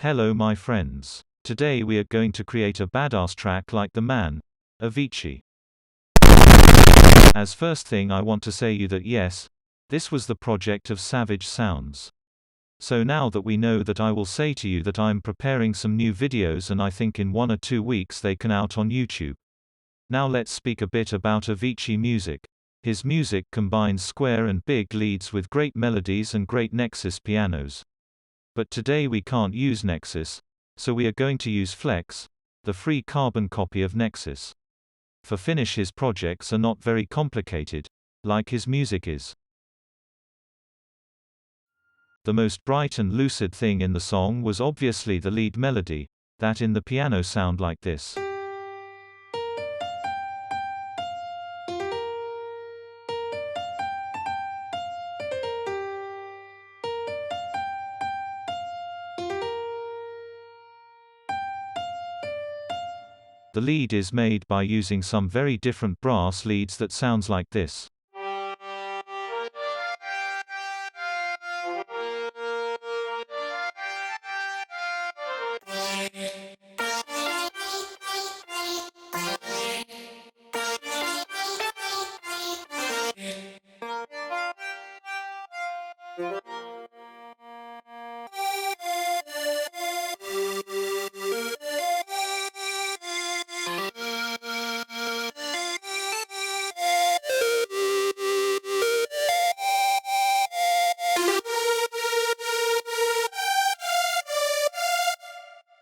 Hello my friends. Today we are going to create a badass track like the man, AVICII. As first thing I want to say you that yes, this was the project of Savage Sounds. So now that we know that, I will say to you that I'm preparing some new videos and I think in 1 or 2 weeks they can out on YouTube. Now let's speak a bit about AVICII music. His music combines square and big leads with great melodies and great Nexus pianos. But today we can't use Nexus, so we are going to use Flex, the free carbon copy of Nexus. For finish, his projects are not very complicated, like his music is. The most bright and lucid thing in the song was obviously the lead melody, that in the piano sound like this. The lead is made by using some very different brass leads that sounds like this.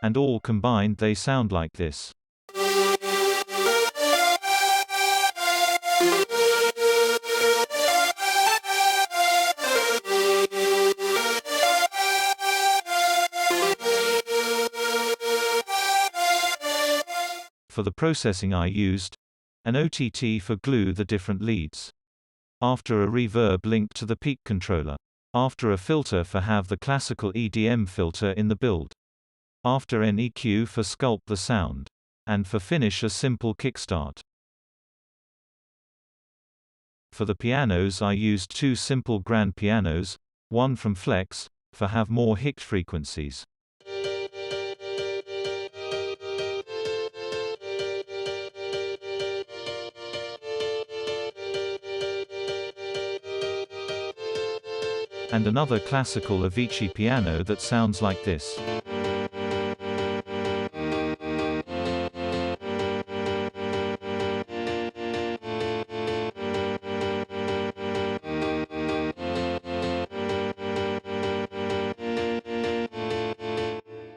And all combined they sound like this. For the processing I used an OTT for glue the different leads. After a reverb linked to the peak controller. After a filter for have the classical EDM filter in the build. After an EQ for sculpt the sound. And for finish a simple kickstart. For the pianos I used 2 simple grand pianos, one from Flex, for have more hit frequencies. And another classical AVICII piano that sounds like this.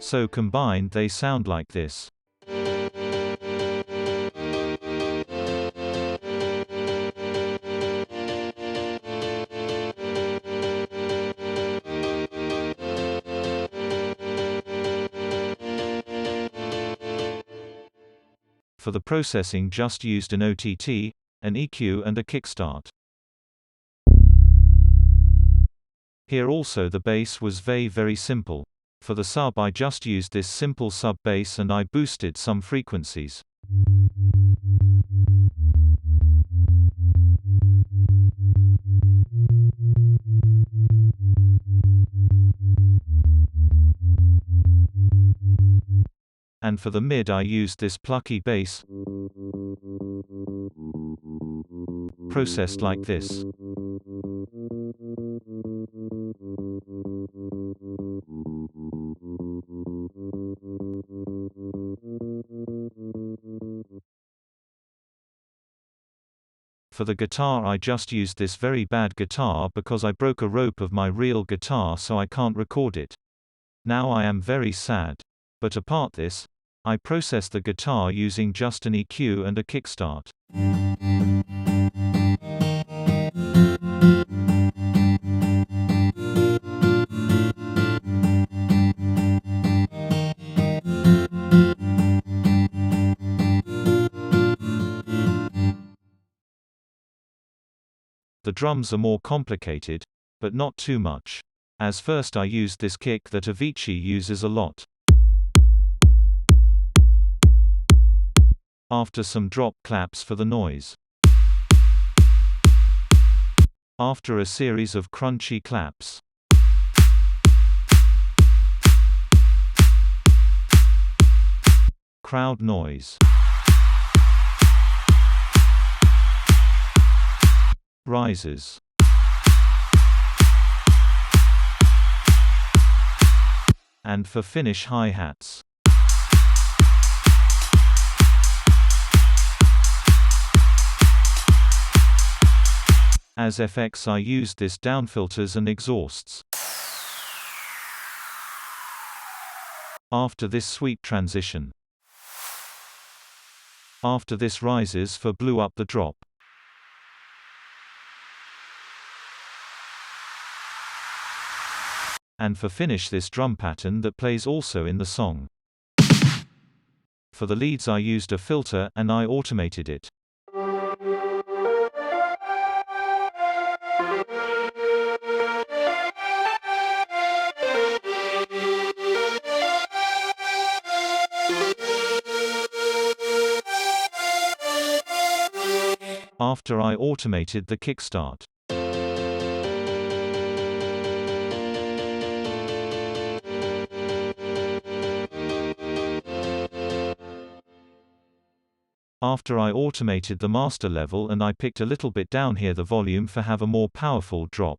So combined they sound like this. For the processing just used an OTT, an EQ and a kickstart. Here also the bass was very simple. For the sub I just used this simple sub bass and I boosted some frequencies. And for the mid I used this plucky bass, processed like this. For the guitar I just used this very bad guitar because I broke a rope of my real guitar, so I can't record it. Now I am very sad. But apart this, I processed the guitar using just an EQ and a kickstart. The drums are more complicated, but not too much. As first I used this kick that AVICII uses a lot. After some drop claps for the noise. After a series of crunchy claps. crowd noise. Rises. And for finish, hi-hats. As FX, I used this downfilters and exhausts. After this sweep transition. After this rises for blew up the drop. And for finish, this drum pattern that plays also in the song. For the leads I used a filter, and I automated it. After I automated the kickstart. After I automated the master level, and I picked a little bit down here the volume for have a more powerful drop.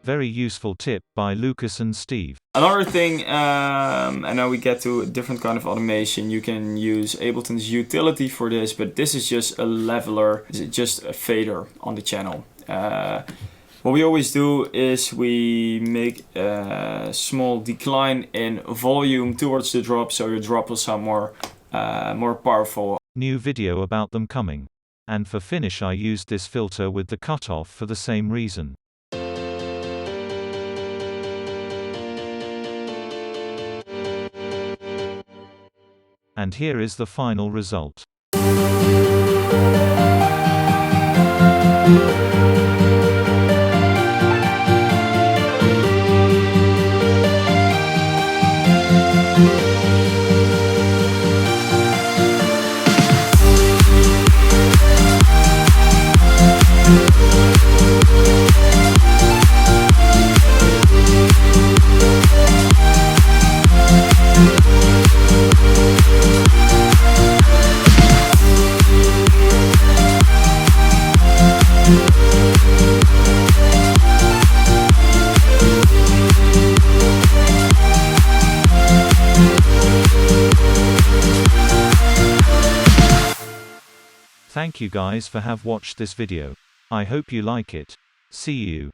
Very useful tip by Lucas and Steve. Another thing, and now we get to a different kind of automation. You can use Ableton's utility for this, but this is just a leveler, just a fader on the channel. What we always do is we make a small decline in volume towards the drop, so your drop will sound more powerful. New video about them coming. And for finish, I used this filter with the cutoff for the same reason. And here is the final result. Thank you guys for have watched this video. I hope you like it. See you.